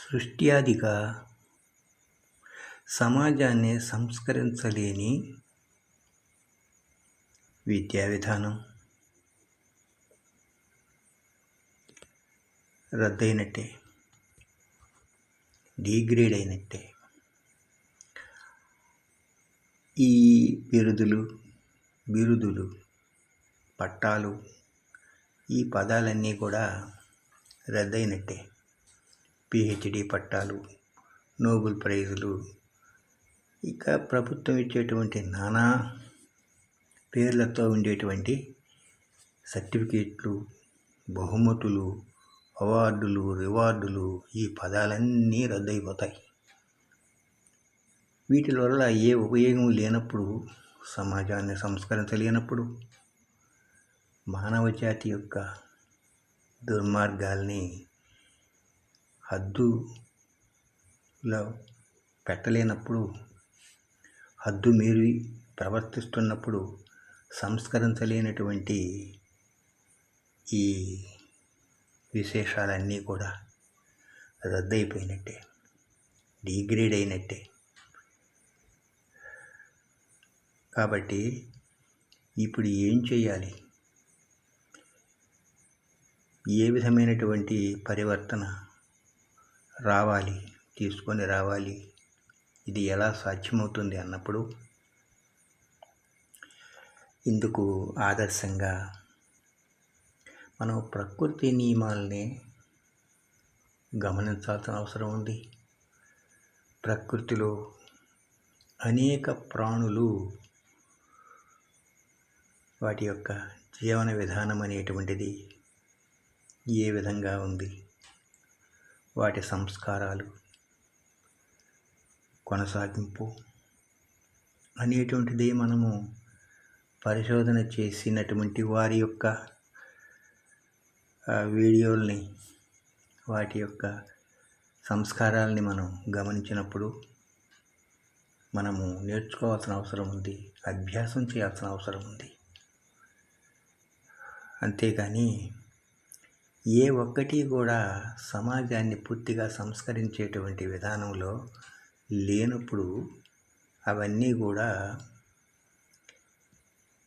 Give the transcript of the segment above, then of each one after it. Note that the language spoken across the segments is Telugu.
సృష్ట్యాదిగా సమాజాన్ని సంస్కరించలేని విద్యా విధానం రద్దయినట్టే, డిగ్రేడ్ అయినట్టే. ఈ బిరుదులు, పట్టాలు, ఈ పదాలన్నీ కూడా రద్దయినట్టే. పిహెచ్డి పట్టాలు, నోబెల్ ప్రైజులు, ఇక ప్రభుత్వం ఇచ్చేటువంటి నానా పేర్లతో ఉండేటువంటి సర్టిఫికేట్లు, బహుమతులు, అవార్డులు, రివార్డులు, ఈ పదాలన్నీ రద్దయిపోతాయి. వీటి వల్ల ఏ ఉపయోగం లేనప్పుడు, సమాజాన్ని సంస్కరించలేనప్పుడు, మానవ జాతి యొక్క దుర్మార్గాల్ని హద్దులో పెట్టలేనప్పుడు, హద్దు మీరి ప్రవర్తిస్తున్నప్పుడు సంస్కరించలేనటువంటి ఈ విశేషాలన్నీ కూడా రద్దయిపోయినట్టే, డిగ్రేడ్ అయినట్టే. కాబట్టి ఇప్పుడు ఏం చేయాలి? ఏ విధమైనటువంటి పరివర్తన తీసుకొని రావాలి? ఇది ఎలా సాధ్యమవుతుంది అన్నప్పుడు, ఇందుకు ఆదర్శంగా మనం ప్రకృతి నియమాలని గమనించాల్సిన అవసరం ఉంది. ప్రకృతిలో అనేక ప్రాణులు వాటి యొక్క జీవన విధానం అనేటువంటిది ఏ విధంగా ఉంది, వాటి సంస్కారాలు, కొనసాగింపు అనేటువంటిది మనము పరిశోధన చేసినటువంటి వారి యొక్క వీడియోల్ని, వాటి యొక్క సంస్కారాలని మనం గమనించినప్పుడు మనము నేర్చుకోవాల్సిన అవసరం ఉంది, అభ్యాసం చేయాల్సిన అవసరం ఉంది. అంతేకాని ఏ ఒక్కటి కూడా సమాజాన్ని పూర్తిగా సంస్కరించేటువంటి విధానంలో లేనప్పుడు అవన్నీ కూడా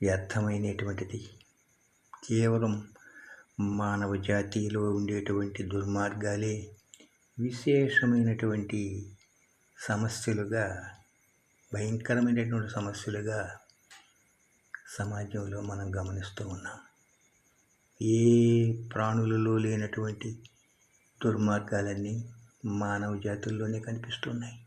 వ్యర్థమైనటువంటిది. కేవలం మానవ జాతిలో ఉండేటువంటి దుర్మార్గాలే విశేషమైనటువంటి సమస్యలుగా, భయంకరమైనటువంటి సమస్యలుగా సమాజంలో మనం గమనిస్తూ ఉన్నాం. ఏ ప్రాణులలో లేనటువంటి దుర్మార్గాలన్నీ మానవ జాతుల్లోనే కనిపిస్తున్నాయి.